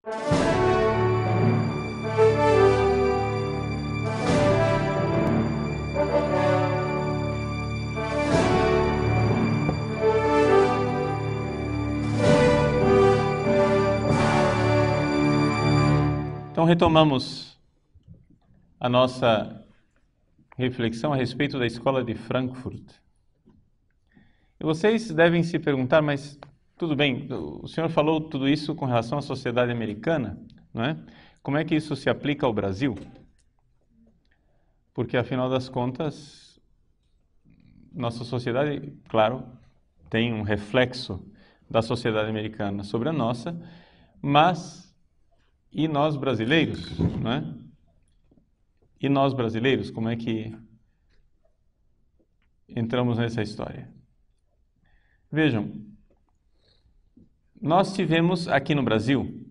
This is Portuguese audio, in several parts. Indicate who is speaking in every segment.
Speaker 1: Então retomamos a nossa reflexão a respeito da escola de Frankfurt. E vocês devem se perguntar, mas tudo bem, o senhor falou tudo isso com relação à sociedade americana, não é? Como é que isso se aplica ao Brasil? Porque, afinal das contas, nossa sociedade, claro, tem um reflexo da sociedade americana sobre a nossa, mas e nós brasileiros, não é? E nós brasileiros, como é que entramos nessa história? Vejam, nós tivemos aqui no Brasil,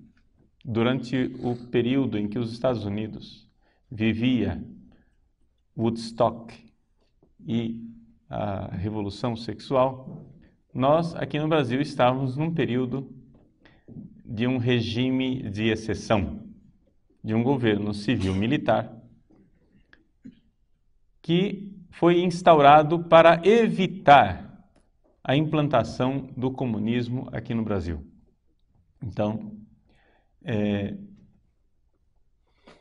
Speaker 1: durante o período em que os Estados Unidos vivia Woodstock e a Revolução Sexual, nós aqui no Brasil estávamos num período de um regime de exceção, de um governo civil-militar, que foi instaurado para evitar a implantação do comunismo aqui no Brasil. Então,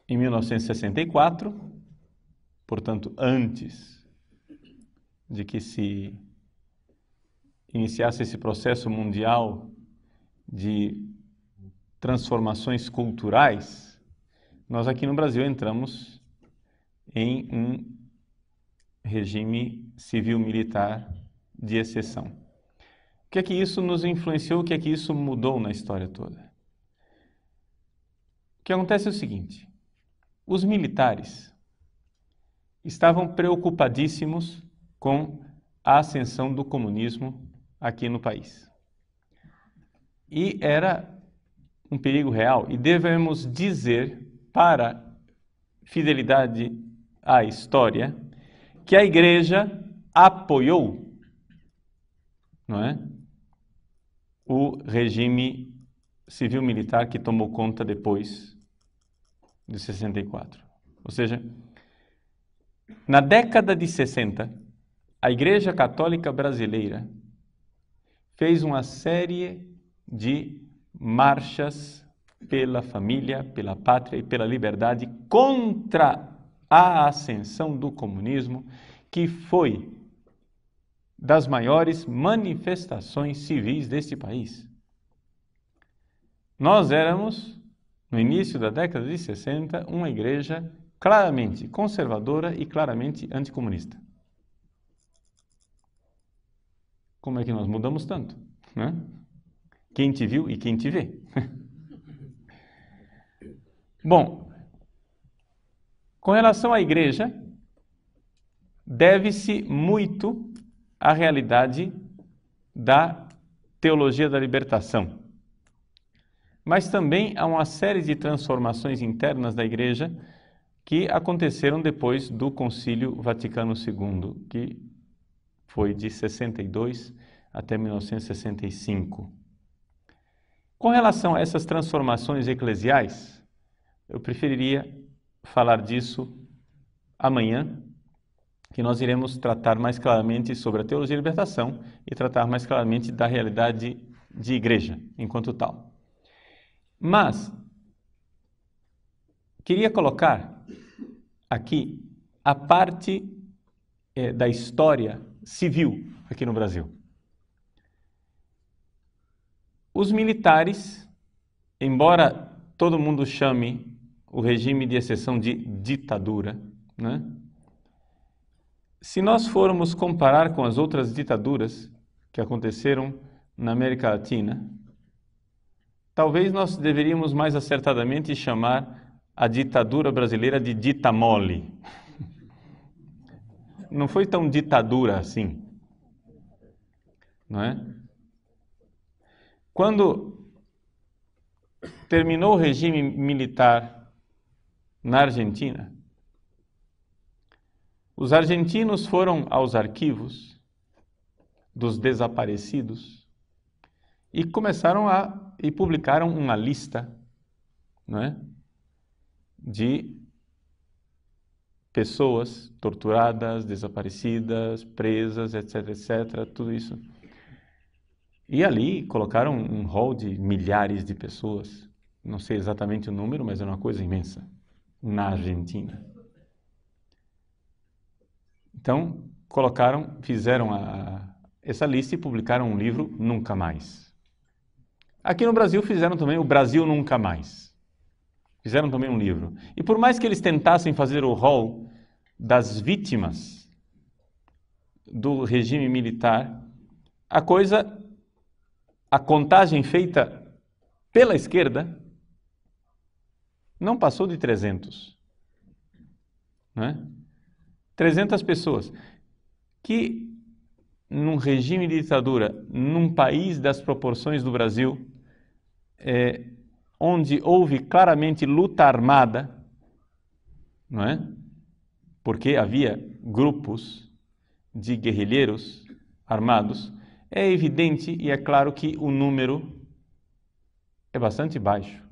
Speaker 1: em 1964, portanto, antes de que se iniciasse esse processo mundial de transformações culturais, nós aqui no Brasil entramos em um regime civil-militar de exceção. O que é que isso nos influenciou? O que é que isso mudou na história toda? O que acontece é o seguinte: os militares estavam preocupadíssimos com a ascensão do comunismo aqui no país. E era um perigo real, e devemos dizer, para fidelidade à história, que a Igreja apoiou, não é, o regime civil-militar que tomou conta depois de 64. Ou seja, na década de 60, a Igreja Católica Brasileira fez uma série de marchas pela família, pela pátria e pela liberdade contra a ascensão do comunismo, que foi das maiores manifestações civis deste país. Nós éramos, no início da década de 60, uma igreja claramente conservadora e claramente anticomunista. Como é que nós mudamos tanto, né? Quem te viu e quem te vê. Bom, com relação à igreja, deve-se muito à realidade da teologia da libertação, mas também a uma série de transformações internas da igreja que aconteceram depois do Concílio Vaticano II, que foi de 62 até 1965. Com relação a essas transformações eclesiais, eu preferiria falar disso amanhã, que nós iremos tratar mais claramente sobre a teologia da libertação e tratar mais claramente da realidade de igreja enquanto tal. Mas queria colocar aqui a parte da história civil aqui no Brasil. Os militares, embora todo mundo chame o regime de exceção de ditadura, né? Se nós formos comparar com as outras ditaduras que aconteceram na América Latina, talvez nós deveríamos mais acertadamente chamar a ditadura brasileira de dita mole. Não foi tão ditadura assim, não é? Quando terminou o regime militar na Argentina, os argentinos foram aos arquivos dos desaparecidos e publicaram uma lista não é? De pessoas torturadas, desaparecidas, presas, etc, etc, tudo isso. E ali colocaram um rol de milhares de pessoas, não sei exatamente o número, mas era uma coisa imensa, na Argentina. Então, fizeram essa lista e publicaram um livro, Nunca Mais. Aqui no Brasil fizeram também o Brasil Nunca Mais. Fizeram também um livro. E por mais que eles tentassem fazer o rol das vítimas do regime militar, a contagem feita pela esquerda não passou de 300. Não é? 300 pessoas que, num regime de ditadura, num país das proporções do Brasil, onde houve claramente luta armada, não é? Porque havia grupos de guerrilheiros armados, é evidente e é claro que o número é bastante baixo.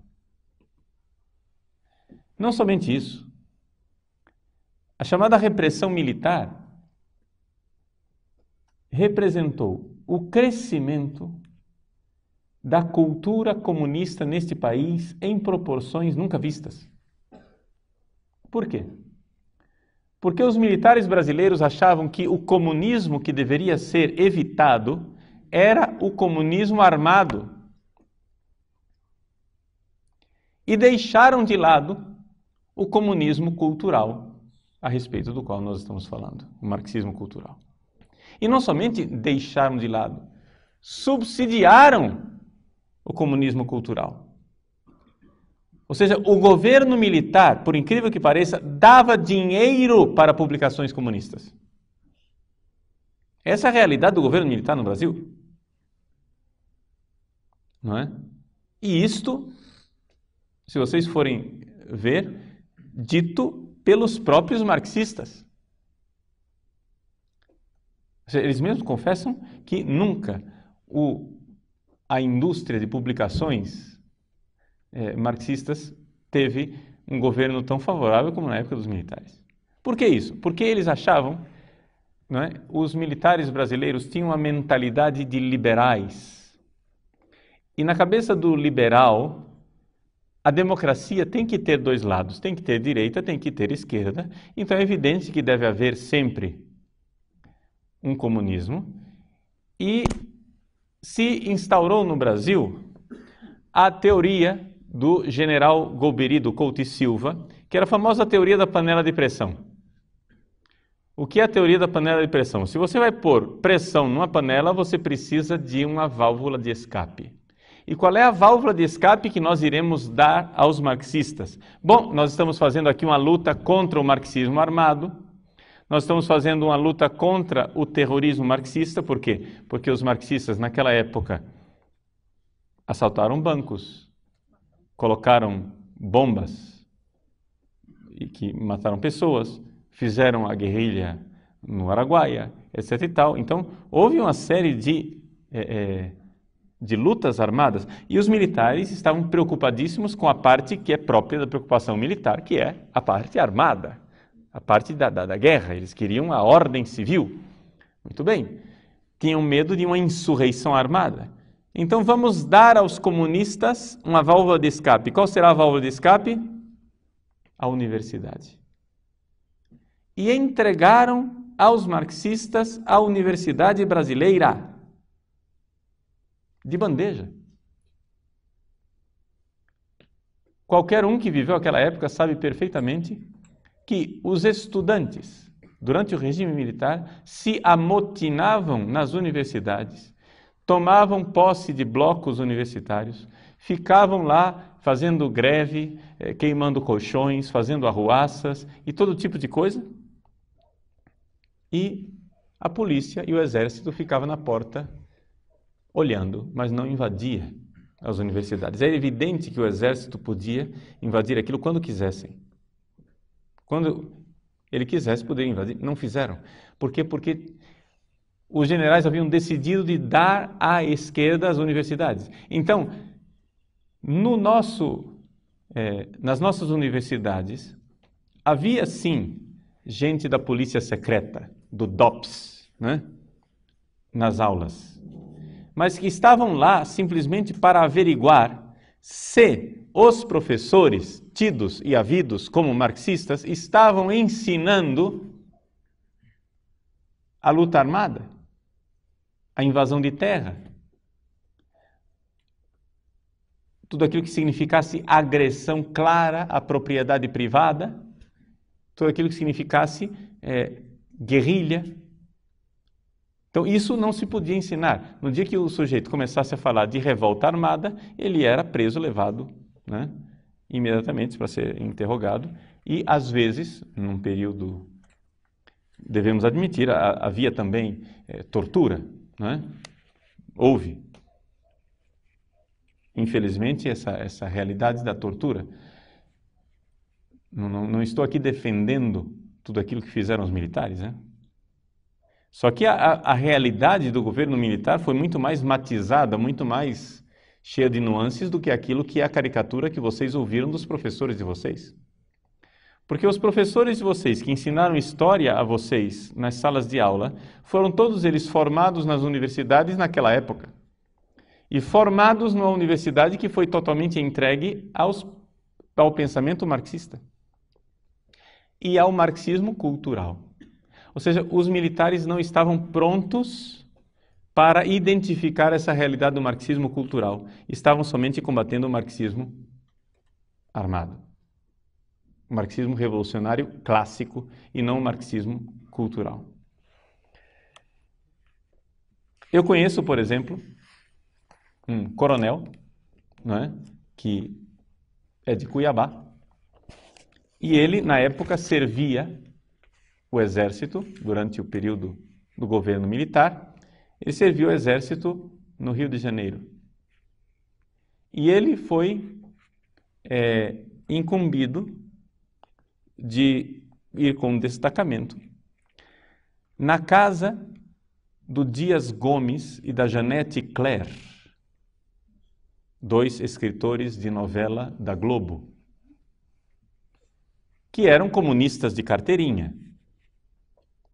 Speaker 1: Não somente isso, a chamada repressão militar representou o crescimento da cultura comunista neste país em proporções nunca vistas. Por quê? Porque os militares brasileiros achavam que o comunismo que deveria ser evitado era o comunismo armado. E deixaram de lado o comunismo cultural, a respeito do qual nós estamos falando, o marxismo cultural. E não somente deixaram de lado, subsidiaram o comunismo cultural. Ou seja, o governo militar, por incrível que pareça, dava dinheiro para publicações comunistas. Essa é a realidade do governo militar no Brasil. Não é? E isto, se vocês forem ver, dito pelos próprios marxistas. Eles mesmos confessam que nunca a indústria de publicações marxistas teve um governo tão favorável como na época dos militares. Por que isso? Porque eles achavam, não é, os militares brasileiros tinham uma mentalidade de liberais. E na cabeça do liberal, a democracia tem que ter dois lados, tem que ter direita, tem que ter esquerda. Então é evidente que deve haver sempre um comunismo. E se instaurou no Brasil a teoria do general Golbery Couto e Silva, que era a famosa teoria da panela de pressão. O que é a teoria da panela de pressão? Se você vai pôr pressão numa panela, você precisa de uma válvula de escape. E qual é a válvula de escape que nós iremos dar aos marxistas? Bom, nós estamos fazendo aqui uma luta contra o marxismo armado, nós estamos fazendo uma luta contra o terrorismo marxista, por quê? Porque os marxistas naquela época assaltaram bancos, colocaram bombas e que mataram pessoas, fizeram a guerrilha no Araguaia, etc. e tal. Então, houve uma série de lutas armadas e os militares estavam preocupadíssimos com a parte que é própria da preocupação militar, que é a parte armada, a parte da guerra. Eles queriam a ordem civil. Muito bem. Tinham medo de uma insurreição armada. Então vamos dar aos comunistas uma válvula de escape. Qual será a válvula de escape? A universidade. E entregaram aos marxistas a Universidade Brasileira. De bandeja. Qualquer um que viveu aquela época sabe perfeitamente que os estudantes, durante o regime militar, se amotinavam nas universidades, tomavam posse de blocos universitários, ficavam lá fazendo greve, queimando colchões, fazendo arruaças e todo tipo de coisa. E a polícia e o exército ficavam na porta olhando, mas não invadia as universidades. É evidente que o exército podia invadir aquilo quando quisessem. Quando ele quisesse, poderia invadir. Não fizeram. Por quê? Porque os generais haviam decidido de dar à esquerda as universidades. Então, no nosso nas nossas universidades, havia sim gente da polícia secreta, do DOPS, né, nas aulas, mas que estavam lá simplesmente para averiguar se os professores, tidos e havidos como marxistas, estavam ensinando a luta armada, a invasão de terra, tudo aquilo que significasse agressão clara à propriedade privada, tudo aquilo que significasse guerrilha. Então isso não se podia ensinar. No dia que o sujeito começasse a falar de revolta armada, ele era preso, levado, né, imediatamente para ser interrogado, e às vezes, num período, devemos admitir, havia também tortura, né? Houve. Infelizmente, essa realidade da tortura. Não estou aqui defendendo tudo aquilo que fizeram os militares, né? Só que a realidade do governo militar foi muito mais matizada, muito mais cheia de nuances do que aquilo que é a caricatura que vocês ouviram dos professores de vocês. Porque os professores de vocês que ensinaram história a vocês nas salas de aula, foram todos eles formados nas universidades naquela época. E formados numa universidade que foi totalmente entregue ao pensamento marxista e ao marxismo cultural. Ou seja, os militares não estavam prontos para identificar essa realidade do marxismo cultural. Estavam somente combatendo o marxismo armado. O marxismo revolucionário clássico e não o marxismo cultural. Eu conheço, por exemplo, um coronel, né, que é de Cuiabá, e ele, na época, servia o exército durante o período do governo militar. Ele serviu o exército no Rio de Janeiro. E ele foi incumbido de ir com um destacamento na casa do Dias Gomes e da Janete Claire, dois escritores de novela da Globo, que eram comunistas de carteirinha,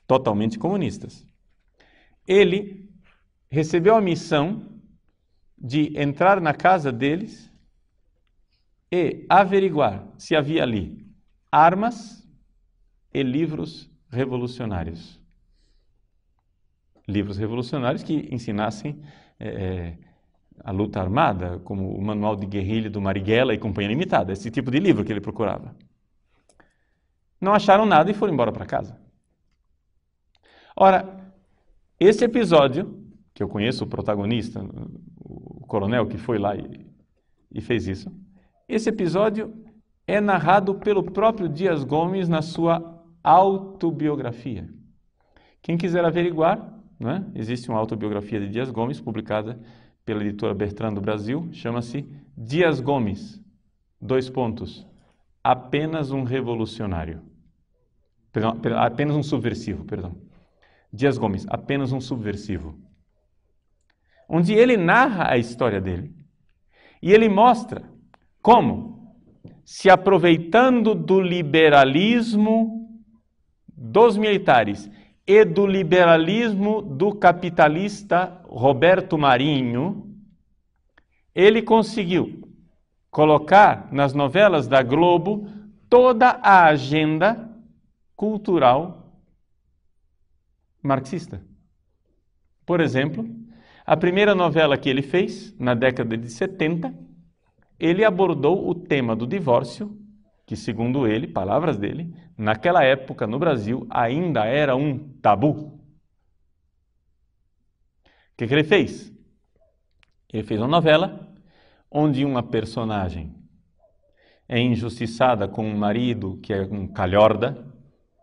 Speaker 1: totalmente comunistas. Ele recebeu a missão de entrar na casa deles e averiguar se havia ali armas e livros revolucionários. Livros revolucionários que ensinassem a luta armada, como o Manual de Guerrilha do Marighella e Companhia Limitada, esse tipo de livro que ele procurava. Não acharam nada e foram embora para casa. Ora, esse episódio, que eu conheço o protagonista, o coronel que foi lá e fez isso, esse episódio é narrado pelo próprio Dias Gomes na sua autobiografia. Quem quiser averiguar, né, existe uma autobiografia de Dias Gomes, publicada pela editora Bertrand do Brasil, chama-se Dias Gomes, : apenas um revolucionário. Apenas um subversivo, perdão. Dias Gomes, apenas um subversivo. Onde ele narra a história dele. E ele mostra como, se aproveitando do liberalismo dos militares e do liberalismo do capitalista Roberto Marinho, ele conseguiu colocar nas novelas da Globo toda a agenda cultural marxista. Por exemplo, a primeira novela que ele fez, na década de 70, ele abordou o tema do divórcio, que, segundo ele, palavras dele, naquela época no Brasil ainda era um tabu. O que ele fez? Ele fez uma novela onde uma personagem é injustiçada com um marido que é um calhorda,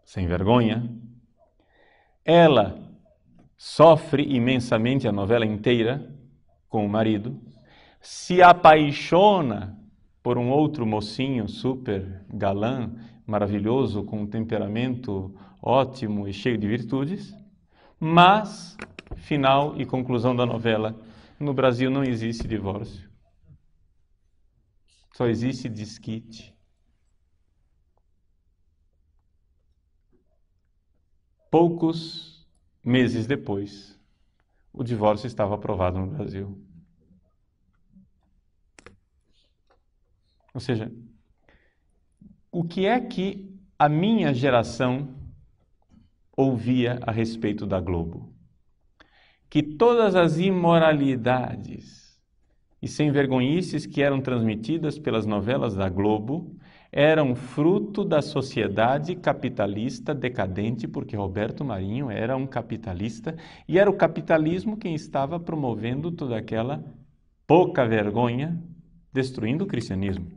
Speaker 1: sem vergonha. Ela sofre imensamente a novela inteira com o marido, se apaixona por um outro mocinho super galã, maravilhoso, com um temperamento ótimo e cheio de virtudes, mas, final e conclusão da novela, no Brasil não existe divórcio. Só existe desquite. Poucos meses depois, o divórcio estava aprovado no Brasil. Ou seja, o que é que a minha geração ouvia a respeito da Globo? Que todas as imoralidades e sem-vergonhices que eram transmitidas pelas novelas da Globo eram fruto da sociedade capitalista decadente, porque Roberto Marinho era um capitalista e era o capitalismo quem estava promovendo toda aquela pouca vergonha, destruindo o cristianismo.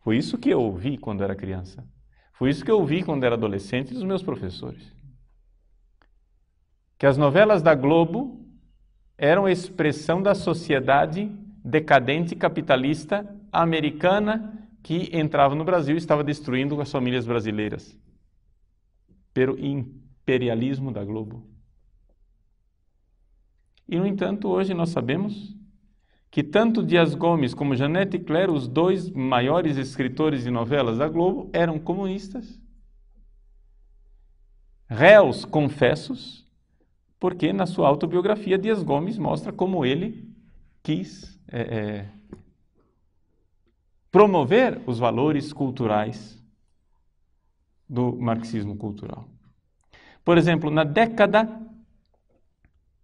Speaker 1: Foi isso que eu ouvi quando era criança. Foi isso que eu ouvi quando era adolescente dos meus professores. Que as novelas da Globo eram expressão da sociedade decadente capitalista americana que entrava no Brasil e estava destruindo as famílias brasileiras pelo imperialismo da Globo. E, no entanto, hoje nós sabemos que tanto Dias Gomes como Janete Claire, os dois maiores escritores de novelas da Globo, eram comunistas, réus confessos, porque na sua autobiografia Dias Gomes mostra como ele quis promover os valores culturais do marxismo cultural. Por exemplo, na década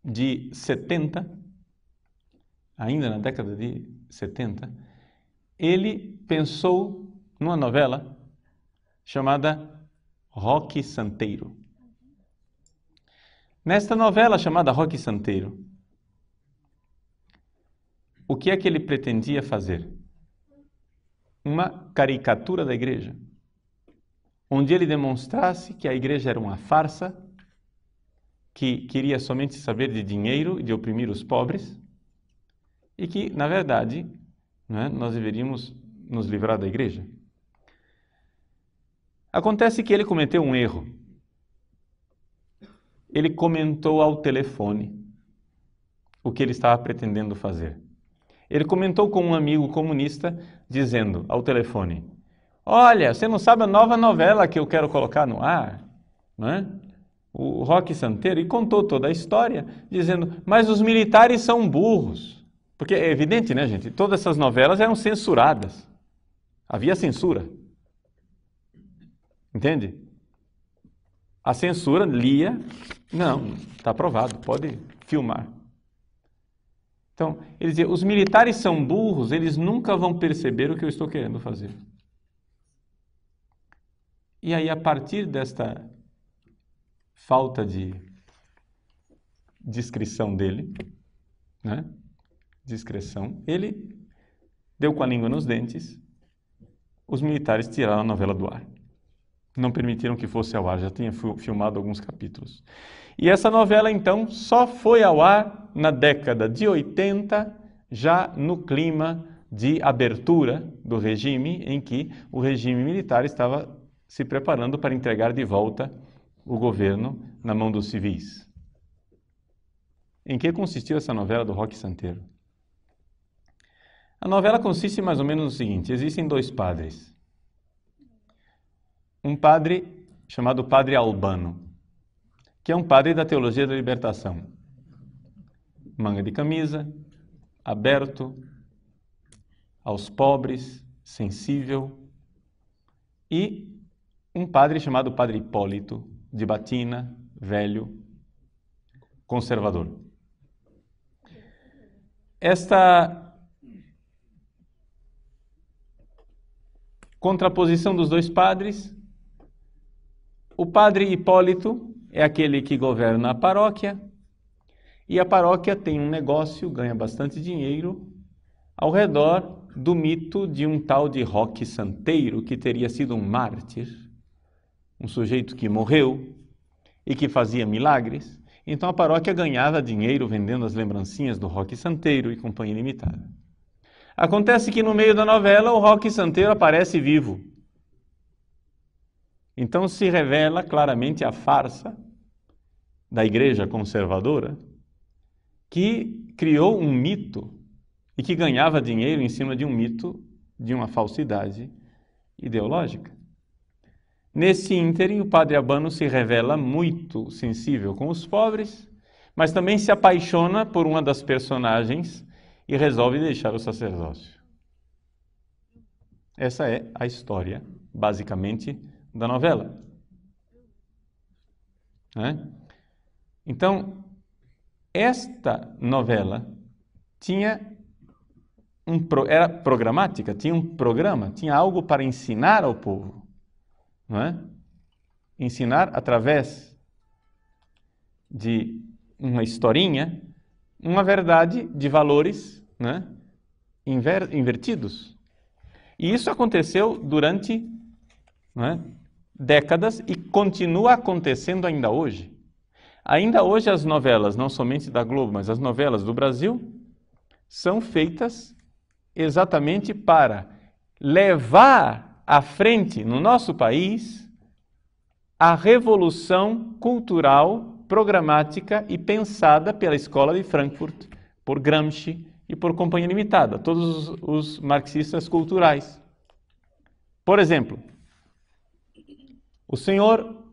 Speaker 1: de 70, ainda na década de 70, ele pensou numa novela chamada Roque Santeiro. Nesta novela chamada Roque Santeiro, o que é que ele pretendia fazer? Uma caricatura da igreja, onde ele demonstrasse que a igreja era uma farsa, que queria somente saber de dinheiro e de oprimir os pobres, e que, na verdade, nós deveríamos nos livrar da igreja. Acontece que ele cometeu um erro. Ele comentou ao telefone o que ele estava pretendendo fazer. Ele comentou com um amigo comunista, dizendo ao telefone: olha, você não sabe a nova novela que eu quero colocar no ar, não é? O Roque Santeiro, e contou toda a história, dizendo, mas os militares são burros. Porque é evidente, né, gente? Todas essas novelas eram censuradas. Havia censura. Entende? A censura lia, não, está aprovado, pode filmar. Então, ele dizia, os militares são burros, eles nunca vão perceber o que eu estou querendo fazer. E aí, a partir desta falta de discrição dele, né? Discreção, ele deu com a língua nos dentes, os militares tiraram a novela do ar. Não permitiram que fosse ao ar, já tinha filmado alguns capítulos. E essa novela, então, só foi ao ar na década de 80, já no clima de abertura do regime, em que o regime militar estava se preparando para entregar de volta o governo na mão dos civis. Em que consistiu essa novela do Roque Santeiro? A novela consiste mais ou menos no seguinte: existem dois padres. Um padre chamado Padre Albano, que é um padre da teologia da libertação. Manga de camisa, aberto, aos pobres, sensível. E um padre chamado Padre Hipólito, de batina, velho, conservador. Esta contraposição dos dois padres, o Padre Hipólito é aquele que governa a paróquia, e a paróquia tem um negócio, ganha bastante dinheiro, ao redor do mito de um tal de Roque Santeiro, que teria sido um mártir, um sujeito que morreu e que fazia milagres. Então a paróquia ganhava dinheiro vendendo as lembrancinhas do Roque Santeiro e companhia limitada. Acontece que no meio da novela o Roque Santeiro aparece vivo. Então se revela claramente a farsa da igreja conservadora, que criou um mito e que ganhava dinheiro em cima de um mito de uma falsidade ideológica. Nesse ínterim, o padre Albano se revela muito sensível com os pobres, mas também se apaixona por uma das personagens e resolve deixar o sacerdócio. Essa é a história, basicamente, da novela. Então, esta novela era programática, tinha um programa, tinha algo para ensinar ao povo. Não é? Ensinar através de uma historinha, uma verdade de valores, né, invertidos. E isso aconteceu durante, né, décadas e continua acontecendo ainda hoje. Ainda hoje as novelas, não somente da Globo, mas as novelas do Brasil, são feitas exatamente para levar à frente no nosso país a revolução cultural, programática e pensada pela Escola de Frankfurt, por Gramsci e por Companhia Limitada, todos os marxistas culturais. Por exemplo, o senhor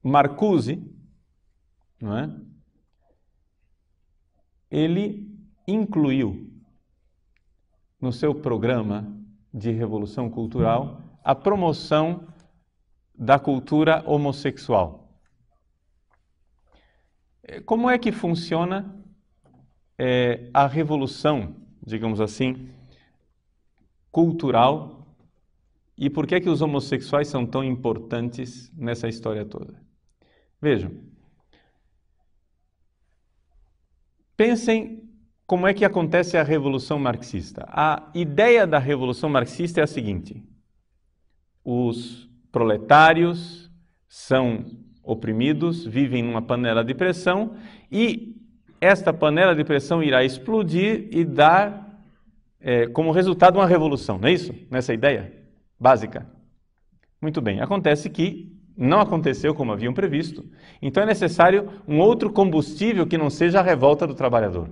Speaker 1: Marcuse, não é? Ele incluiu no seu programa de revolução cultural a promoção da cultura homossexual. Como é que funciona a revolução, digamos assim, cultural, e por que os homossexuais são tão importantes nessa história toda? Vejam, pensem como é que acontece a revolução marxista. A ideia da revolução marxista é a seguinte: os proletários são oprimidos, vivem numa panela de pressão e esta panela de pressão irá explodir e dar como resultado uma revolução, não é isso? Nessa ideia básica. Muito bem, acontece que não aconteceu como haviam previsto, então é necessário um outro combustível que não seja a revolta do trabalhador.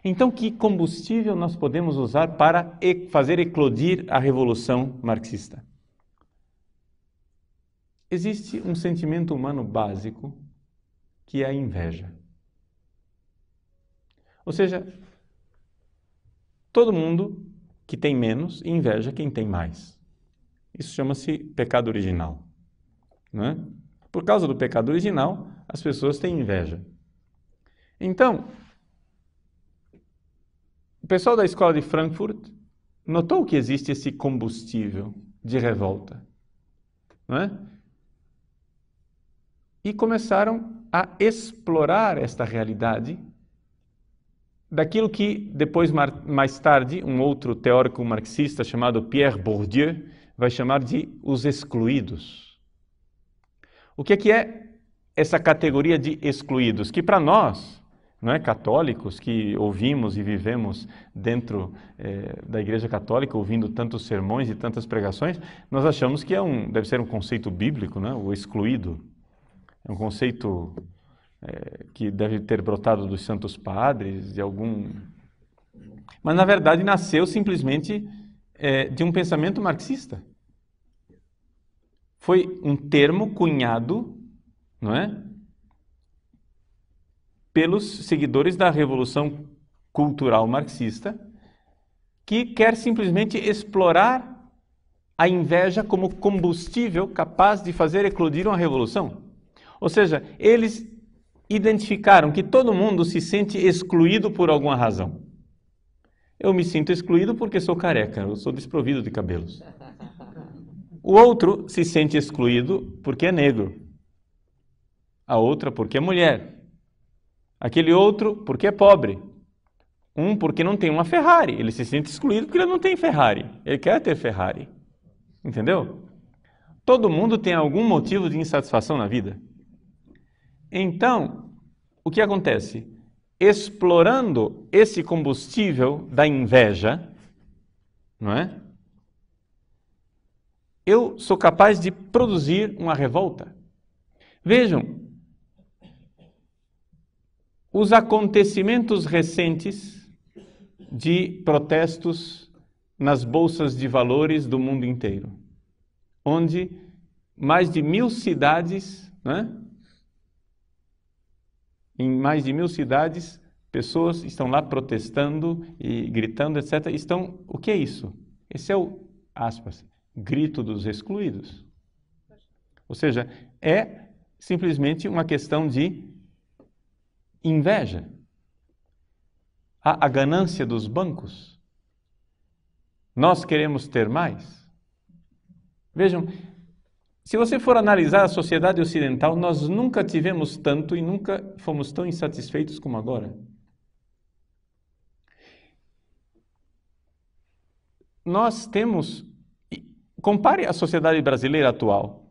Speaker 1: Então, que combustível nós podemos usar para fazer eclodir a revolução marxista? Existe um sentimento humano básico que é a inveja. Ou seja, todo mundo que tem menos inveja quem tem mais. Isso chama-se pecado original. Não é? Por causa do pecado original, as pessoas têm inveja. Então, o pessoal da Escola de Frankfurt notou que existe esse combustível de revolta. Não é? E começaram a explorar esta realidade daquilo que depois, mais tarde, um outro teórico marxista chamado Pierre Bourdieu vai chamar de os excluídos. O que é essa categoria de excluídos? Que para nós, não é, católicos, que ouvimos e vivemos dentro da Igreja Católica, ouvindo tantos sermões e tantas pregações, nós achamos que deve ser um conceito bíblico, né? O excluído. É um conceito que deve ter brotado dos santos padres, de algum... Mas, na verdade, nasceu simplesmente de um pensamento marxista. Foi um termo cunhado, não é, pelos seguidores da Revolução Cultural Marxista, que quer simplesmente explorar a inveja como combustível capaz de fazer eclodir uma revolução. Ou seja, eles identificaram que todo mundo se sente excluído por alguma razão. Eu me sinto excluído porque sou careca, eu sou desprovido de cabelos. O outro se sente excluído porque é negro. A outra porque é mulher. Aquele outro porque é pobre. Um porque não tem uma Ferrari. Ele se sente excluído porque ele não tem Ferrari. Ele quer ter Ferrari. Entendeu? Todo mundo tem algum motivo de insatisfação na vida. Então, o que acontece? Explorando esse combustível da inveja, não é? Eu sou capaz de produzir uma revolta. Vejam, os acontecimentos recentes de protestos nas bolsas de valores do mundo inteiro, onde mais de 1000 cidades, né? Em mais de 1000 cidades, pessoas estão lá protestando e gritando, etc. O que é isso? Esse é o, aspas, grito dos excluídos. Ou seja, é simplesmente uma questão de inveja. A ganância dos bancos. Nós queremos ter mais. Vejam, se você for analisar a sociedade ocidental, nós nunca tivemos tanto e nunca fomos tão insatisfeitos como agora. Nós temos... Compare a sociedade brasileira atual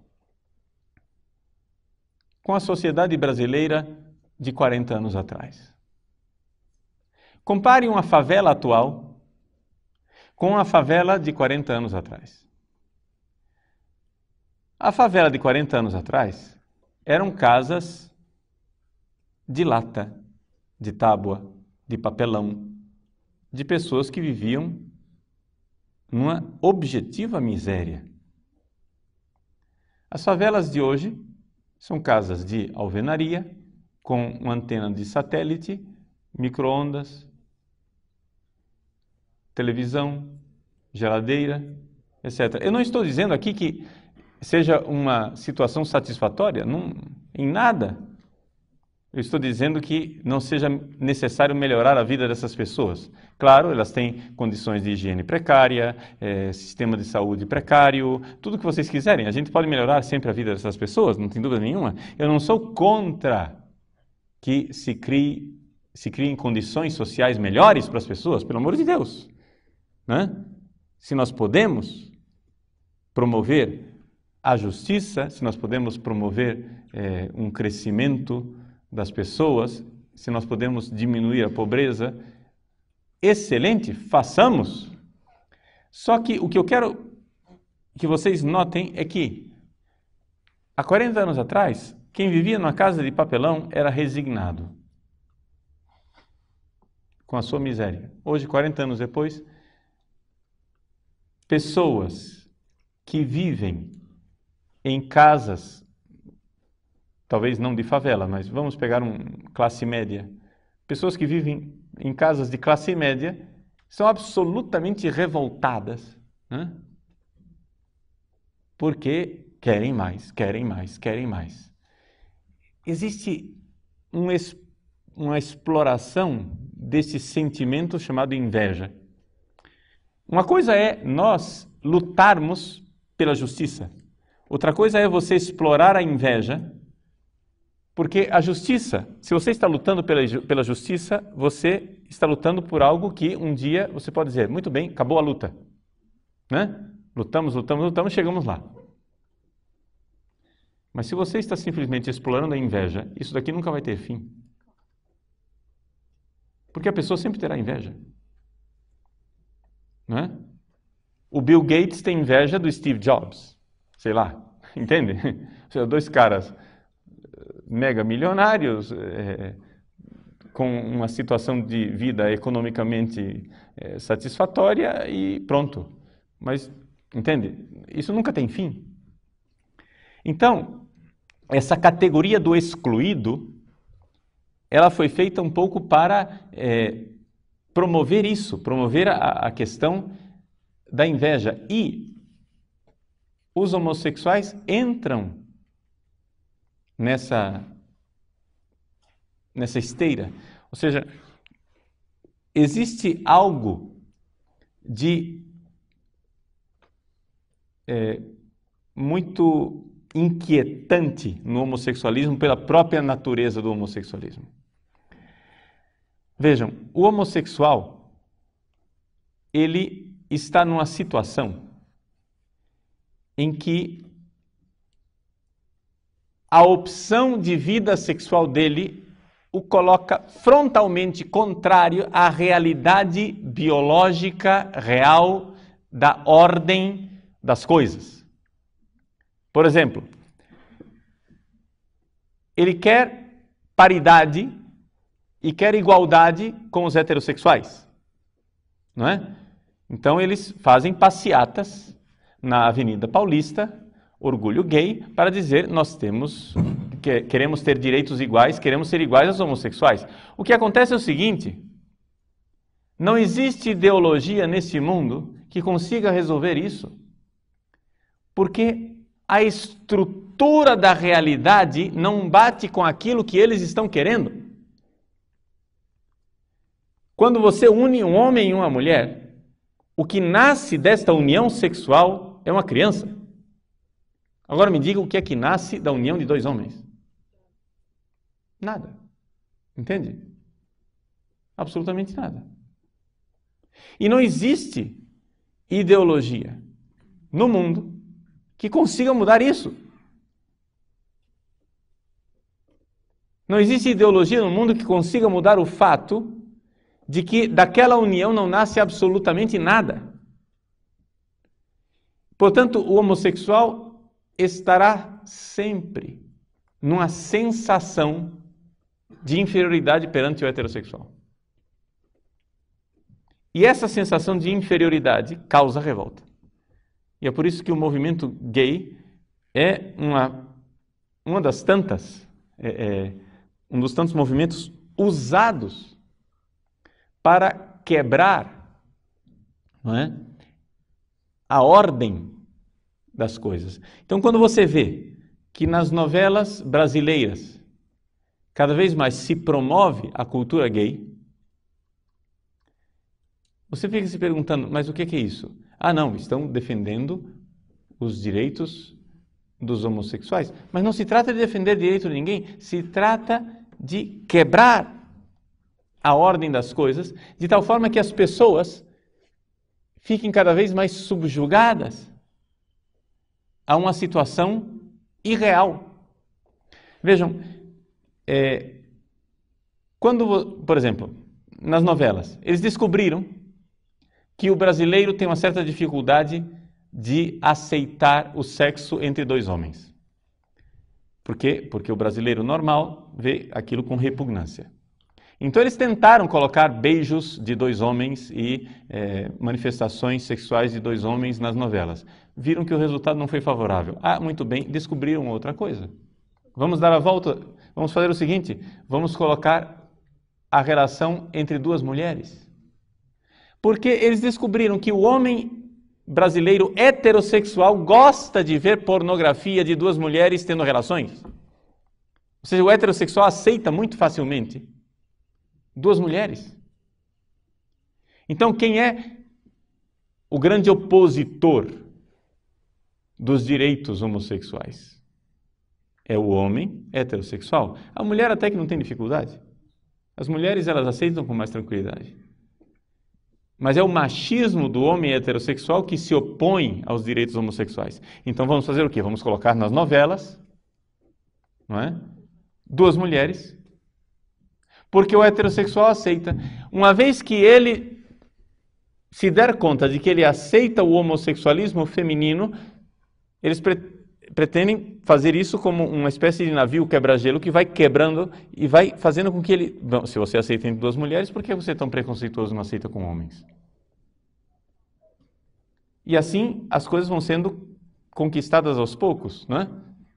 Speaker 1: com a sociedade brasileira de 40 anos atrás. Compare uma favela atual com a favela de 40 anos atrás. A favela de 40 anos atrás eram casas de lata, de tábua, de papelão, de pessoas que viviam numa objetiva miséria. As favelas de hoje são casas de alvenaria, com uma antena de satélite, micro-ondas, televisão, geladeira, etc. Eu não estou dizendo aqui que seja uma situação satisfatória, não, em nada. Eu estou dizendo que não seja necessário melhorar a vida dessas pessoas. Claro, elas têm condições de higiene precária, sistema de saúde precário, tudo o que vocês quiserem. A gente pode melhorar sempre a vida dessas pessoas, não tem dúvida nenhuma. Eu não sou contra que se criem condições sociais melhores para as pessoas, pelo amor de Deus. Né? Se nós podemos promover a justiça, se nós podemos promover um crescimento das pessoas, se nós podemos diminuir a pobreza, excelente, façamos. Só que o que eu quero que vocês notem é que há 40 anos atrás, quem vivia numa casa de papelão era resignado com a sua miséria. Hoje, 40 anos depois, pessoas que vivem em casas, talvez não de favela, mas vamos pegar classe média. Pessoas que vivem em casas de classe média são absolutamente revoltadas, né? Porque querem mais, querem mais, querem mais. Existe uma exploração desse sentimento chamado inveja. Uma coisa é nós lutarmos pela justiça. Outra coisa é você explorar a inveja, porque a justiça, se você está lutando pela justiça, você está lutando por algo que um dia você pode dizer, muito bem, acabou a luta. Né? Lutamos, chegamos lá. Mas se você está simplesmente explorando a inveja, isso daqui nunca vai ter fim. Porque a pessoa sempre terá inveja. Não é? O Bill Gates tem inveja do Steve Jobs. Sei lá, entende? Ou seja, dois caras mega milionários, com uma situação de vida economicamente satisfatória e pronto. Mas, entende? Isso nunca tem fim. Então, essa categoria do excluído, ela foi feita um pouco para promover isso, promover a questão da inveja. E os homossexuais entram nessa esteira. Ou seja, existe algo de muito inquietante no homossexualismo pela própria natureza do homossexualismo. Vejam, o homossexual, ele está numa situação em que a opção de vida sexual dele o coloca frontalmente contrário à realidade biológica real da ordem das coisas. Por exemplo, ele quer paridade e quer igualdade com os heterossexuais, não é? Então eles fazem passeatas na Avenida Paulista, orgulho gay, para dizer nós queremos ter direitos iguais, queremos ser iguais aos homossexuais. O que acontece é o seguinte: não existe ideologia nesse mundo que consiga resolver isso, porque a estrutura da realidade não bate com aquilo que eles estão querendo. Quando você une um homem e uma mulher, o que nasce desta união sexual é uma criança. Agora me diga o que é que nasce da união de dois homens. Nada. Entende? Absolutamente nada. E não existe ideologia no mundo que consiga mudar isso. Não existe ideologia no mundo que consiga mudar o fato de que daquela união não nasce absolutamente nada. Portanto, o homossexual estará sempre numa sensação de inferioridade perante o heterossexual. E essa sensação de inferioridade causa revolta. E é por isso que o movimento gay é uma das tantas, um dos tantos movimentos usados para quebrar, não é, a ordem das coisas. Então, quando você vê que nas novelas brasileiras cada vez mais se promove a cultura gay, você fica se perguntando, mas o que é isso? Ah, não, estão defendendo os direitos dos homossexuais. Mas não se trata de defender direito de ninguém, se trata de quebrar a ordem das coisas, de tal forma que as pessoas fiquem cada vez mais subjugadas a uma situação irreal. Vejam, quando, por exemplo, nas novelas, eles descobriram que o brasileiro tem uma certa dificuldade de aceitar o sexo entre dois homens. Por quê? Porque o brasileiro normal vê aquilo com repugnância. Então eles tentaram colocar beijos de dois homens e manifestações sexuais de dois homens nas novelas. Viram que o resultado não foi favorável. Ah, muito bem, descobriram outra coisa. Vamos dar a volta, vamos fazer o seguinte, vamos colocar a relação entre duas mulheres. Porque eles descobriram que o homem brasileiro heterossexual gosta de ver pornografia de duas mulheres tendo relações. Ou seja, o heterossexual aceita muito facilmente duas mulheres. Então, quem é o grande opositor dos direitos homossexuais? É o homem heterossexual. A mulher até que não tem dificuldade. As mulheres, elas aceitam com mais tranquilidade. Mas é o machismo do homem heterossexual que se opõe aos direitos homossexuais. Então vamos fazer o quê? Vamos colocar nas novelas, não é? Duas mulheres, porque o heterossexual aceita. Uma vez que ele se der conta de que ele aceita o homossexualismo feminino, eles pretendem fazer isso como uma espécie de navio quebra-gelo que vai quebrando e vai fazendo com que ele... Bom, se você aceita entre duas mulheres, por que você é tão preconceituoso e não aceita com homens? E assim as coisas vão sendo conquistadas aos poucos, não é?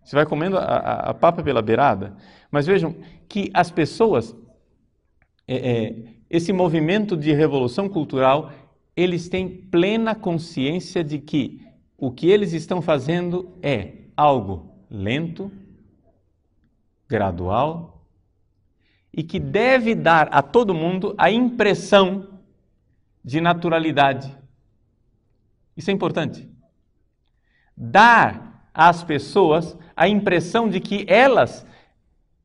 Speaker 1: Você vai comendo a papa pela beirada. Mas vejam que as pessoas, esse movimento de revolução cultural, eles têm plena consciência de que o que eles estão fazendo é algo lento, gradual, e que deve dar a todo mundo a impressão de naturalidade. Isso é importante. Dar às pessoas a impressão de que elas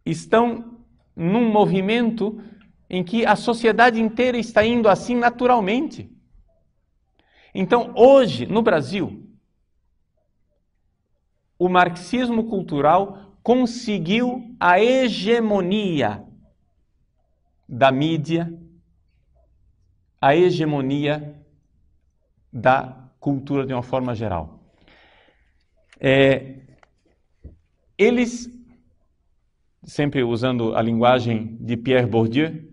Speaker 1: estão num movimento em que a sociedade inteira está indo assim naturalmente. Então, hoje, no Brasil, o marxismo cultural conseguiu a hegemonia da mídia, a hegemonia da cultura de uma forma geral. Eles, sempre usando a linguagem de Pierre Bourdieu,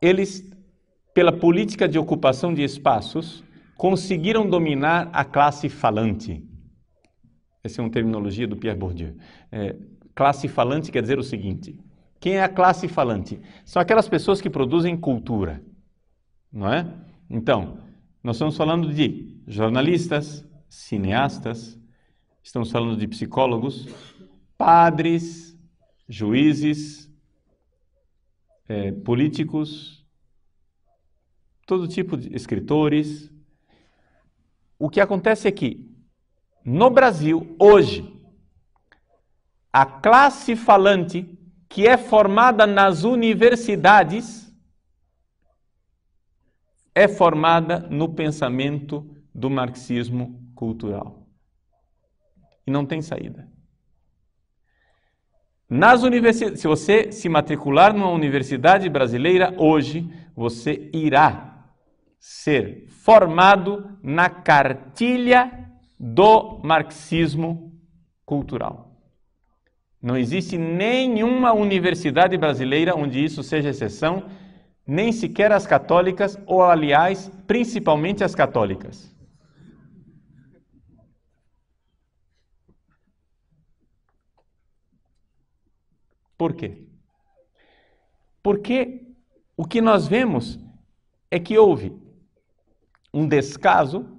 Speaker 1: eles pela política de ocupação de espaços, conseguiram dominar a classe falante. Essa é uma terminologia do Pierre Bourdieu. Classe falante quer dizer o seguinte: quem é a classe falante? São aquelas pessoas que produzem cultura, não é? Então, nós estamos falando de jornalistas, cineastas, estamos falando de psicólogos, padres, juízes, políticos, todo tipo de escritores. O que acontece é que, no Brasil, hoje, a classe falante que é formada nas universidades é formada no pensamento do marxismo cultural. E não tem saída. Nas universidades, se você se matricular numa universidade brasileira hoje, você irá ser formado na cartilha do marxismo cultural. Não existe nenhuma universidade brasileira onde isso seja exceção, nem sequer as católicas, ou aliás, principalmente as católicas. Por quê? Porque o que nós vemos é que houve um descaso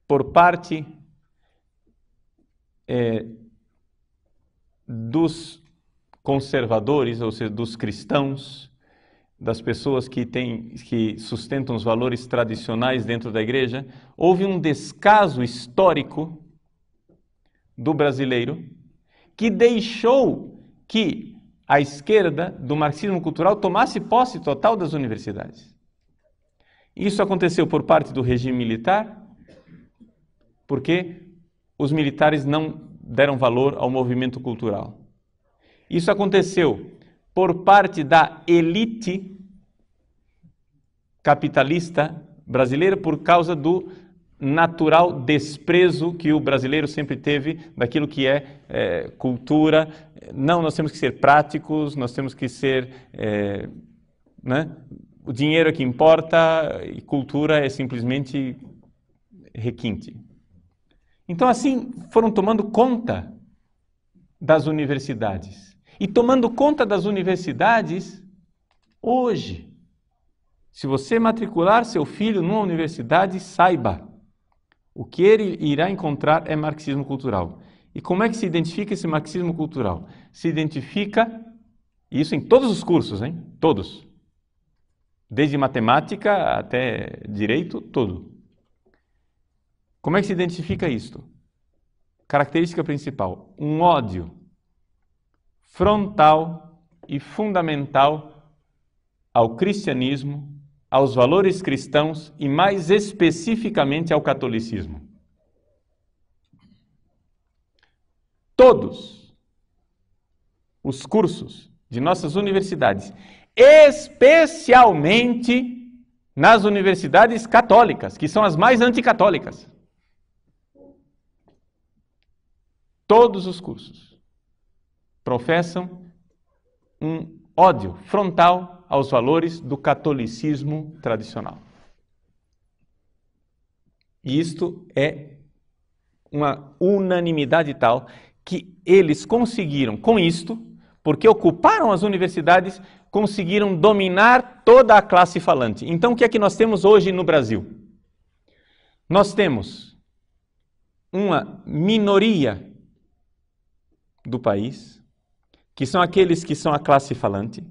Speaker 1: por parte dos conservadores, ou seja, dos cristãos, das pessoas que sustentam os valores tradicionais dentro da igreja. Houve um descaso histórico do brasileiro que deixou que a esquerda do marxismo cultural tomasse posse total das universidades. Isso aconteceu por parte do regime militar, porque os militares não deram valor ao movimento cultural. Isso aconteceu por parte da elite capitalista brasileira por causa do natural desprezo que o brasileiro sempre teve daquilo que é cultura. Não, nós temos que ser práticos, nós temos que ser... o dinheiro é que importa e cultura é simplesmente requinte. Então, assim, foram tomando conta das universidades. E tomando conta das universidades, hoje, se você matricular seu filho numa universidade, saiba, o que ele irá encontrar é marxismo cultural. E como é que se identifica esse marxismo cultural? Se identifica, isso em todos os cursos, hein? Todos. Desde matemática até direito, tudo. Como é que se identifica isto? Característica principal: um ódio frontal e fundamental ao cristianismo, aos valores cristãos e, mais especificamente, ao catolicismo. Todos os cursos de nossas universidades, especialmente nas universidades católicas, que são as mais anticatólicas, todos os cursos professam um ódio frontal aos valores do catolicismo tradicional. E isto é uma unanimidade tal que eles conseguiram, com isto, porque ocuparam as universidades, conseguiram dominar toda a classe falante. Então, o que é que nós temos hoje no Brasil? Nós temos uma minoria do país, que são aqueles que são a classe falante,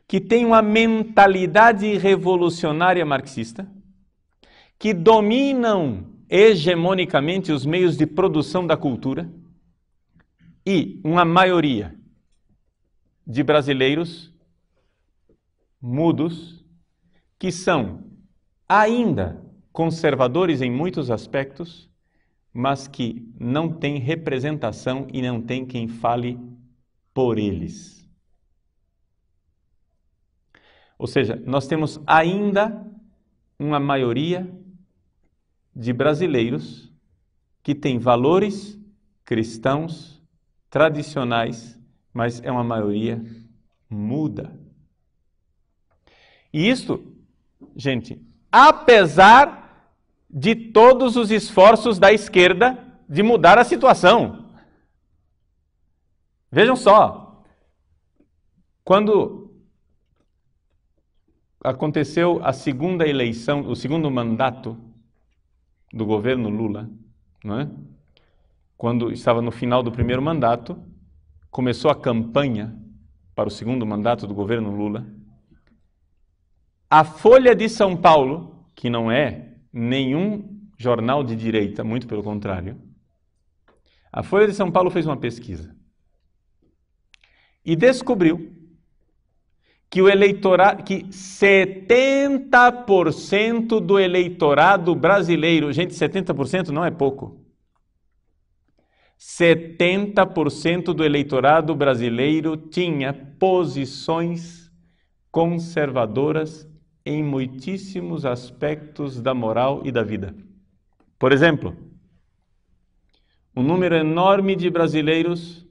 Speaker 1: que tem uma mentalidade revolucionária marxista, que dominam hegemonicamente os meios de produção da cultura, e uma maioria de brasileiros mudos, que são ainda conservadores em muitos aspectos, mas que não têm representação e não tem quem fale por eles. Ou seja, nós temos ainda uma maioria de brasileiros que tem valores cristãos tradicionais, mas é uma maioria muda. E isto gente, apesar de todos os esforços da esquerda de mudar a situação. Vejam só, quando aconteceu a segunda eleição, o segundo mandato do governo Lula, não é? Quando estava no final do primeiro mandato, começou a campanha para o segundo mandato do governo Lula. A Folha de São Paulo, que não é nenhum jornal de direita, muito pelo contrário, a Folha de São Paulo fez uma pesquisa e descobriu que o eleitorado, que 70% do eleitorado brasileiro, gente, 70% não é pouco. 70% do eleitorado brasileiro tinha posições conservadoras em muitíssimos aspectos da moral e da vida. Por exemplo, um número enorme de brasileiros,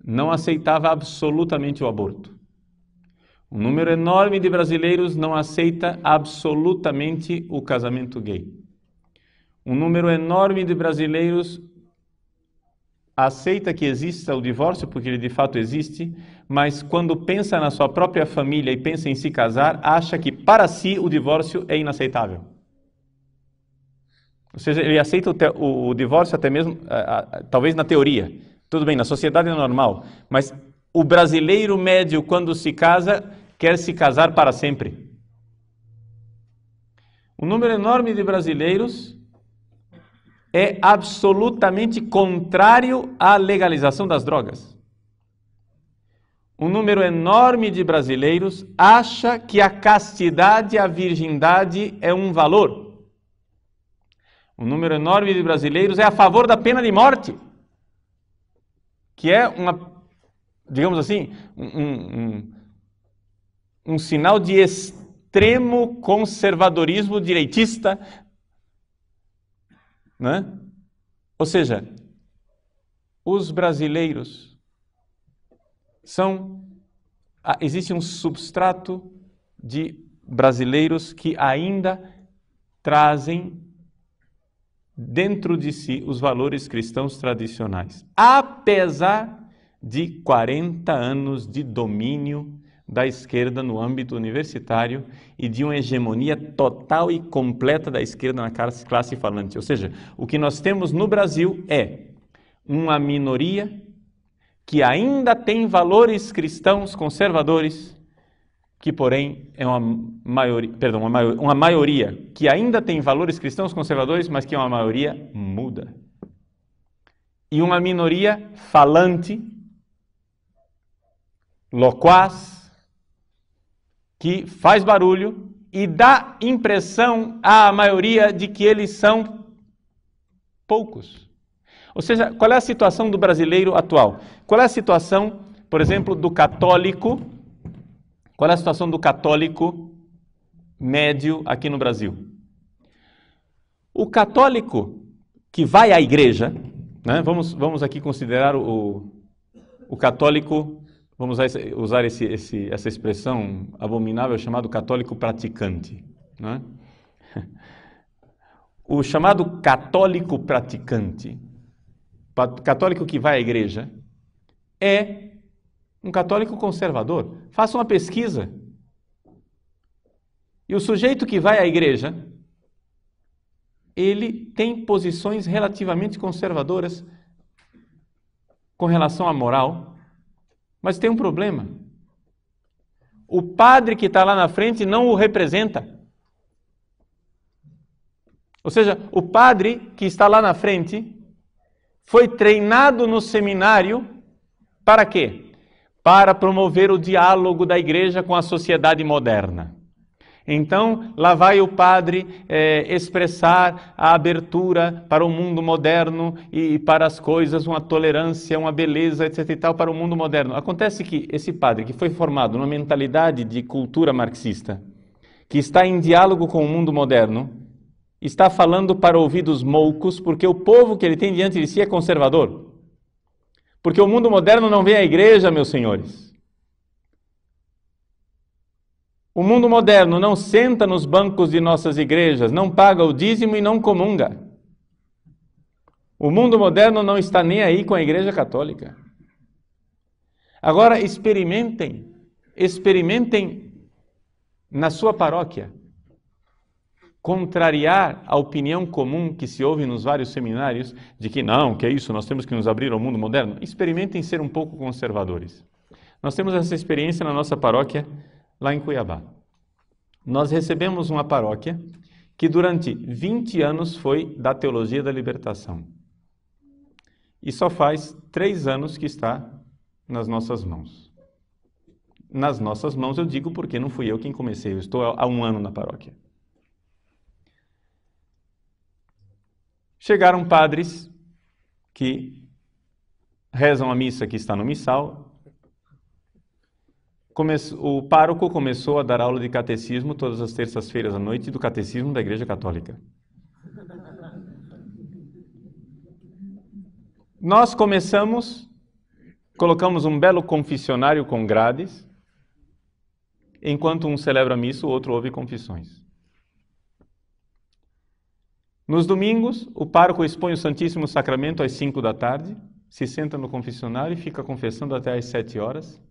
Speaker 1: não aceitava absolutamente o aborto. Um número enorme de brasileiros não aceita absolutamente o casamento gay. Um número enorme de brasileiros aceita que exista o divórcio, porque ele de fato existe, mas quando pensa na sua própria família e pensa em se casar, acha que para si o divórcio é inaceitável. Ou seja, ele aceita o divórcio até mesmo, talvez na teoria. Tudo bem, na sociedade é normal, mas o brasileiro médio, quando se casa, quer se casar para sempre. Um número enorme de brasileiros é absolutamente contrário à legalização das drogas. Um número enorme de brasileiros acha que a castidade e a virgindade é um valor. Um número enorme de brasileiros é a favor da pena de morte, que é digamos assim, um sinal de extremo conservadorismo direitista, né? Ou seja, os brasileiros existe um substrato de brasileiros que ainda trazem dentro de si os valores cristãos tradicionais, apesar de 40 anos de domínio da esquerda no âmbito universitário e de uma hegemonia total e completa da esquerda na classe falante. Ou seja, o que nós temos no Brasil é uma minoria que ainda tem valores cristãos conservadores, que porém é uma maioria que ainda tem valores cristãos conservadores, mas que é uma maioria muda. E uma minoria falante, loquaz, que faz barulho e dá impressão à maioria de que eles são poucos. Ou seja, qual é a situação do brasileiro atual? Qual é a situação, por exemplo, do católico? Qual é a situação do católico médio aqui no Brasil? O católico que vai à igreja, né? Vamos aqui considerar o católico. Vamos usar essa expressão abominável chamado católico praticante. Né? O chamado católico praticante, católico que vai à igreja, é um católico conservador. Faça uma pesquisa. E o sujeito que vai à igreja, ele tem posições relativamente conservadoras com relação à moral. Mas tem um problema. O padre que está lá na frente não o representa. Ou seja, o padre que está lá na frente foi treinado no seminário para quê? Para promover o diálogo da igreja com a sociedade moderna. Então, lá vai o padre expressar a abertura para o mundo moderno e para as coisas, uma tolerância, uma beleza, etc. e tal, para o mundo moderno. Acontece que esse padre, que foi formado numa mentalidade de cultura marxista, que está em diálogo com o mundo moderno, está falando para ouvidos moucos, porque o povo que ele tem diante de si é conservador. Porque o mundo moderno não vem à igreja, meus senhores. O mundo moderno não senta nos bancos de nossas igrejas, não paga o dízimo e não comunga. O mundo moderno não está nem aí com a Igreja Católica. Agora experimentem na sua paróquia contrariar a opinião comum que se ouve nos vários seminários de que não, que é isso, nós temos que nos abrir ao mundo moderno. Experimentem ser um pouco conservadores. Nós temos essa experiência na nossa paróquia lá em Cuiabá. Nós recebemos uma paróquia que durante 20 anos foi da teologia da libertação. E só faz 3 anos que está nas nossas mãos. Nas nossas mãos eu digo porque não fui eu quem comecei, eu estou há 1 ano na paróquia. Chegaram padres que rezam a missa que está no missal. O pároco começou a dar aula de catecismo todas as terças-feiras à noite do catecismo da Igreja Católica. Nós colocamos um belo confessionário com grades, enquanto um celebra a missa, o outro ouve confissões. Nos domingos, o pároco expõe o Santíssimo Sacramento às 5 da tarde, se senta no confessionário e fica confessando até às 7 horas,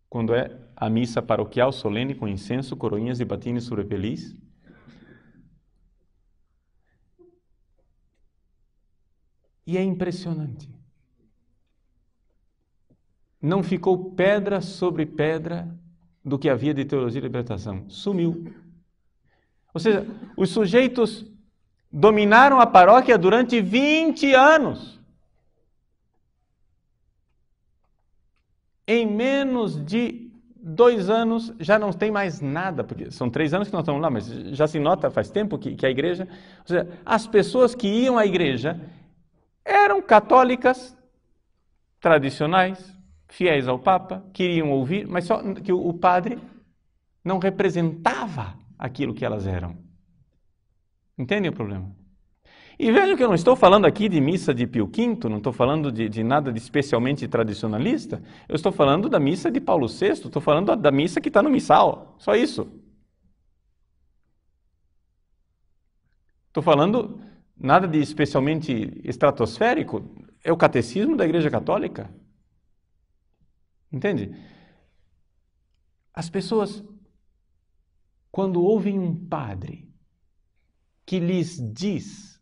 Speaker 1: quando é a missa paroquial solene com incenso, coroinhas e batines sobre feliz. E é impressionante. Não ficou pedra sobre pedra do que havia de teologia e libertação. Sumiu. Ou seja, os sujeitos dominaram a paróquia durante 20 anos. Em menos de 2 anos já não tem mais nada, porque são 3 anos que nós estamos lá, mas já se nota faz tempo que a igreja... Ou seja, as pessoas que iam à igreja eram católicas tradicionais, fiéis ao Papa, queriam ouvir, mas só que o padre não representava aquilo que elas eram. Entendem o problema? E vejam que eu não estou falando aqui de missa de Pio V, não estou falando de nada de especialmente tradicionalista, eu estou falando da missa de Paulo VI, estou falando da missa que está no missal, só isso. Estou falando nada de especialmente estratosférico, é o catecismo da Igreja Católica. Entende? As pessoas, quando ouvem um padre que lhes diz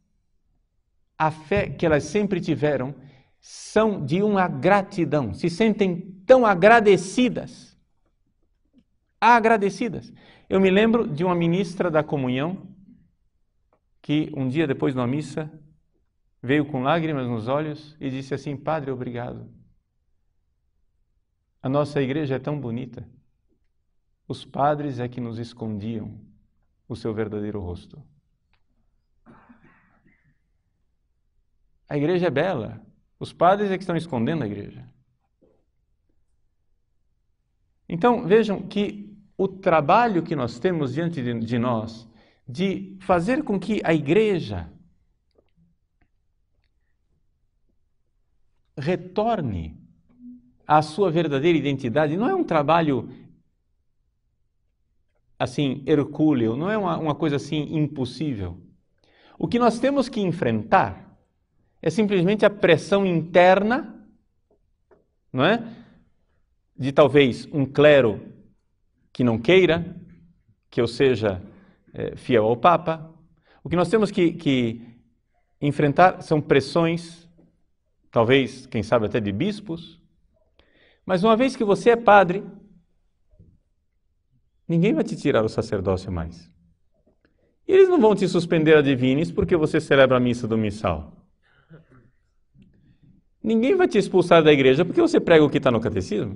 Speaker 1: a fé que elas sempre tiveram, são de uma gratidão, se sentem tão agradecidas. Agradecidas. Eu me lembro de uma ministra da comunhão que um dia depois de uma missa veio com lágrimas nos olhos e disse assim: Padre, obrigado. A nossa igreja é tão bonita. Os padres é que nos escondiam o seu verdadeiro rosto. A igreja é bela. Os padres é que estão escondendo a igreja. Então, vejam que o trabalho que nós temos diante de nós, de fazer com que a igreja retorne à sua verdadeira identidade, não é um trabalho assim, hercúleo, não é uma coisa assim impossível. O que nós temos que enfrentar é simplesmente a pressão interna, não é? De talvez um clero que não queira que eu seja fiel ao Papa. O que nós temos que enfrentar são pressões, talvez, quem sabe até de bispos. Mas uma vez que você é padre, ninguém vai te tirar o sacerdócio mais. E eles não vão te suspender a divinis porque você celebra a missa do missal. Ninguém vai te expulsar da igreja porque você prega o que está no catecismo.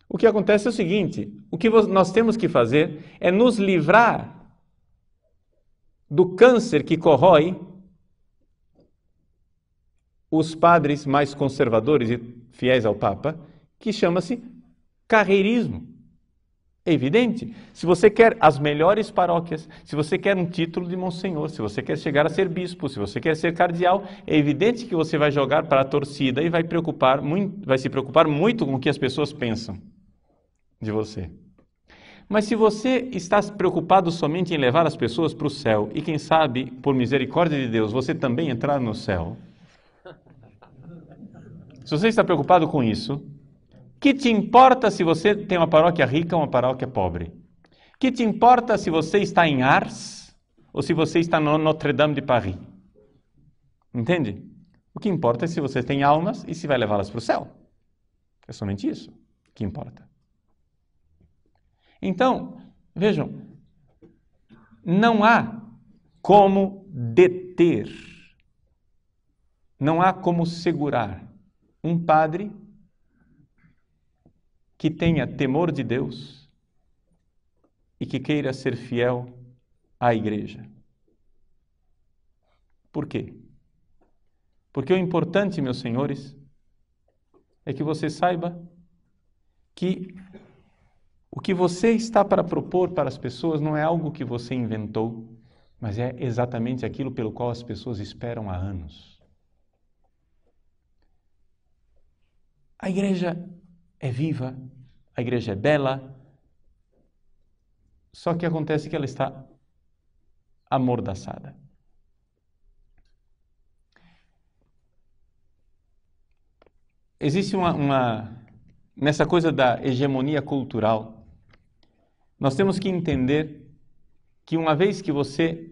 Speaker 1: O que acontece é o seguinte: o que nós temos que fazer é nos livrar do câncer que corrói os padres mais conservadores e fiéis ao Papa, que chama-se carreirismo. É evidente. Se você quer as melhores paróquias, se você quer um título de monsenhor, se você quer chegar a ser bispo, se você quer ser cardeal, é evidente que você vai jogar para a torcida e vai se preocupar muito com o que as pessoas pensam de você. Mas se você está preocupado somente em levar as pessoas para o céu, e quem sabe, por misericórdia de Deus, você também entrar no céu, se você está preocupado com isso, que te importa se você tem uma paróquia rica ou uma paróquia pobre? Que te importa se você está em Ars ou se você está no Notre-Dame de Paris? Entende? O que importa é se você tem almas e se vai levá-las para o céu. É somente isso que importa. Então, vejam, não há como deter, não há como segurar um padre que tenha temor de Deus e que queira ser fiel à igreja. Por quê? Porque o importante, meus senhores, é que você saiba que o que você está para propor para as pessoas não é algo que você inventou, mas é exatamente aquilo pelo qual as pessoas esperam há anos. A igreja é viva, a igreja é bela, só que acontece que ela está amordaçada. Existe nessa coisa da hegemonia cultural, nós temos que entender que uma vez que você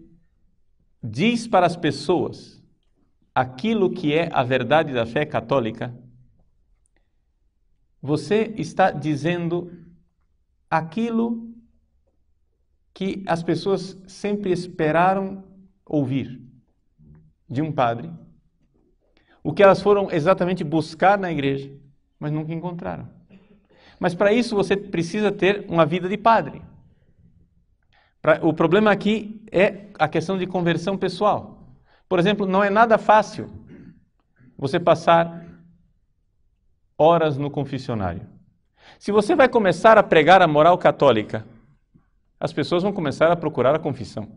Speaker 1: diz para as pessoas aquilo que é a verdade da fé católica, você está dizendo aquilo que as pessoas sempre esperaram ouvir de um padre, o que elas foram exatamente buscar na igreja, mas nunca encontraram. Mas para isso você precisa ter uma vida de padre. O problema aqui é a questão de conversão pessoal. Por exemplo, não é nada fácil você passar horas no confessionário. Se você vai começar a pregar a moral católica, as pessoas vão começar a procurar a confissão.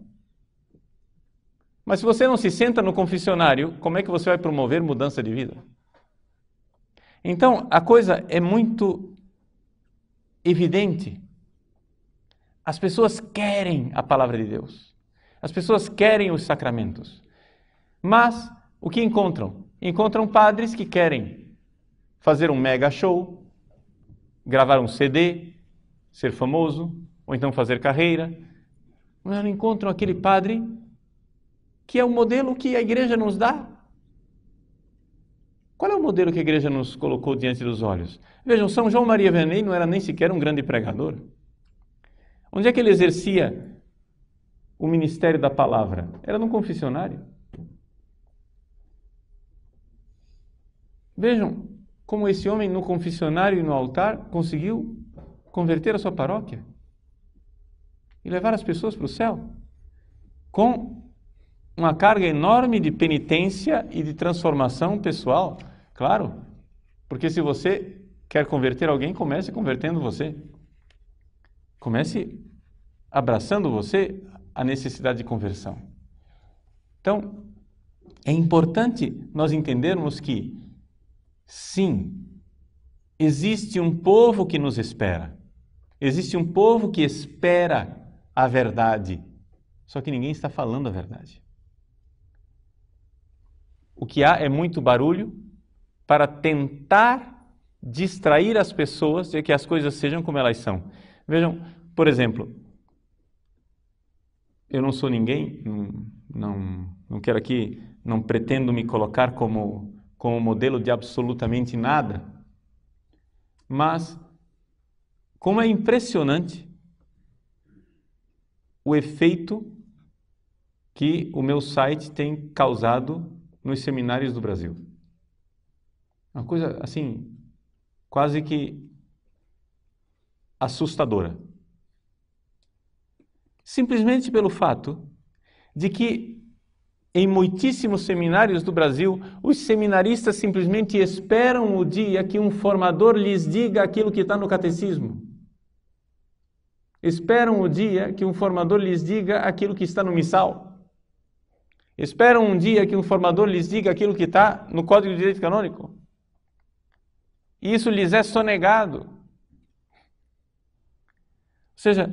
Speaker 1: Mas se você não se senta no confessionário, como é que você vai promover mudança de vida? Então, a coisa é muito evidente. As pessoas querem a palavra de Deus. As pessoas querem os sacramentos. Mas, o que encontram? Encontram padres que querem fazer um mega show, gravar um CD, ser famoso, ou então fazer carreira. Mas não encontram aquele padre que é o modelo que a igreja nos dá. Qual é o modelo que a igreja nos colocou diante dos olhos? Vejam, São João Maria Vianney não era nem sequer um grande pregador. Onde é que ele exercia o ministério da palavra? Era num confessionário. Vejam como esse homem no confessionário e no altar conseguiu converter a sua paróquia e levar as pessoas para o céu com uma carga enorme de penitência e de transformação pessoal, claro, porque se você quer converter alguém, comece convertendo você. Comece abraçando você a necessidade de conversão. Então, é importante nós entendermos que, sim, existe um povo que nos espera. Existe um povo que espera a verdade. Só que ninguém está falando a verdade. O que há é muito barulho para tentar distrair as pessoas de que as coisas sejam como elas são. Vejam, por exemplo, eu não sou ninguém, não quero aqui, não pretendo me colocar como modelo de absolutamente nada, mas como é impressionante o efeito que o meu site tem causado nos seminários do Brasil. Uma coisa assim, quase que assustadora. Simplesmente pelo fato de que em muitíssimos seminários do Brasil, os seminaristas simplesmente esperam o dia que um formador lhes diga aquilo que está no catecismo. Esperam o dia que um formador lhes diga aquilo que está no missal. Esperam um dia que um formador lhes diga aquilo que está no Código de Direito Canônico. E isso lhes é sonegado. seja,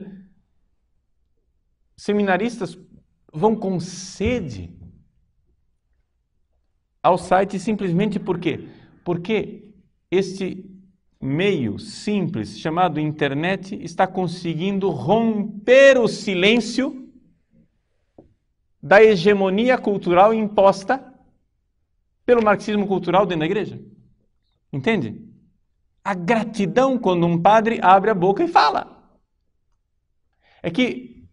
Speaker 1: seminaristas vão com sede ao site simplesmente por quê? Porque este meio simples chamado internet está conseguindo romper o silêncio da hegemonia cultural imposta pelo marxismo cultural dentro da igreja. Entende? A gratidão quando um padre abre a boca e fala. É que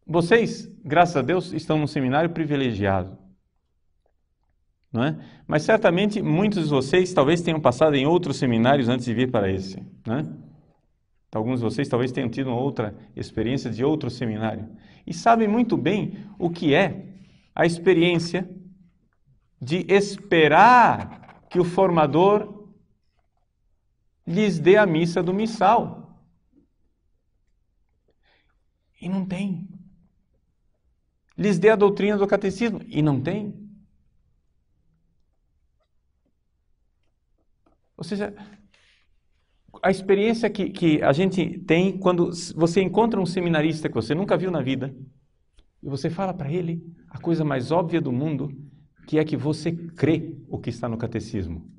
Speaker 1: vocês, graças a Deus, estão num seminário privilegiado. Não é? Mas certamente muitos de vocês talvez tenham passado em outros seminários antes de vir para esse. Não é? Alguns de vocês talvez tenham tido uma outra experiência de outro seminário. E sabem muito bem o que é a experiência de esperar que o formador lhes dê a missa do missal. E não tem. Lhes dê a doutrina do catecismo. E não tem. Ou seja, a experiência que a gente tem quando você encontra um seminarista que você nunca viu na vida e você fala para ele a coisa mais óbvia do mundo, que é que você crê o que está no catecismo.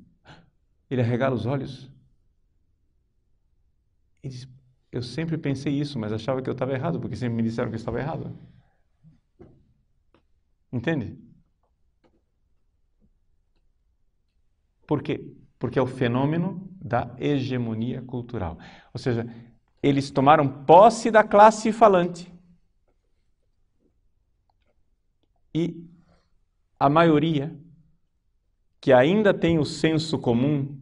Speaker 1: Ele arregala os olhos e diz, eu sempre pensei isso, mas achava que eu estava errado, porque sempre me disseram que eu estava errado. Entende? Por quê? Porque é o fenômeno da hegemonia cultural. Ou seja, eles tomaram posse da classe falante. E a maioria, que ainda tem o senso comum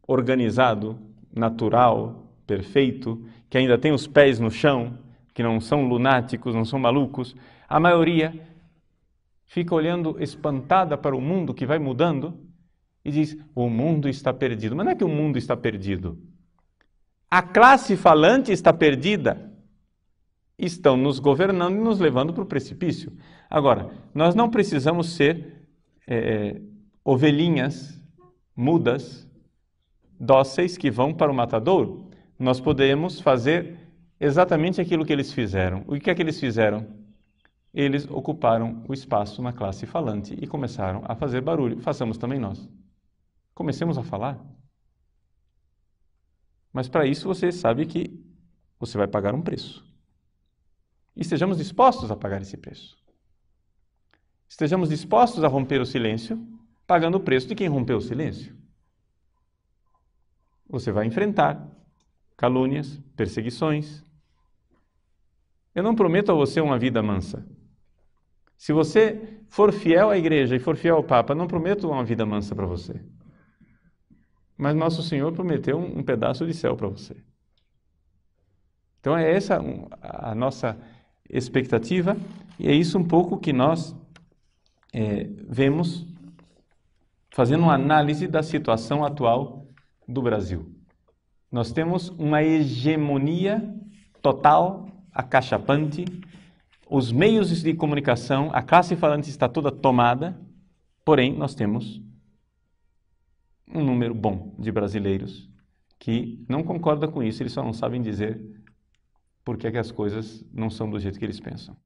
Speaker 1: organizado, natural, perfeito, que ainda tem os pés no chão, que não são lunáticos, não são malucos, a maioria fica olhando espantada para o mundo que vai mudando e diz, o mundo está perdido. Mas não é que o mundo está perdido. A classe falante está perdida. Estão nos governando e nos levando para o precipício. Agora, nós não precisamos ser ovelhinhas mudas, dóceis, que vão para o matadouro. Nós podemos fazer exatamente aquilo que eles fizeram. O que é que eles fizeram? Eles ocuparam o espaço na classe falante e começaram a fazer barulho. Façamos também nós. Comecemos a falar. Mas para isso você sabe que você vai pagar um preço. E estejamos dispostos a pagar esse preço. Estejamos dispostos a romper o silêncio, pagando o preço de quem rompeu o silêncio. Você vai enfrentar calúnias, perseguições. Eu não prometo a você uma vida mansa. Se você for fiel à igreja e for fiel ao Papa, não prometo uma vida mansa para você. Mas Nosso Senhor prometeu um pedaço de céu para você. Então é essa a nossa expectativa e é isso um pouco que nós vemos fazendo uma análise da situação atual do Brasil. Nós temos uma hegemonia total, acachapante, os meios de comunicação, a classe falante está toda tomada, porém nós temos um número bom de brasileiros que não concorda com isso, eles só não sabem dizer por que as coisas não são do jeito que eles pensam.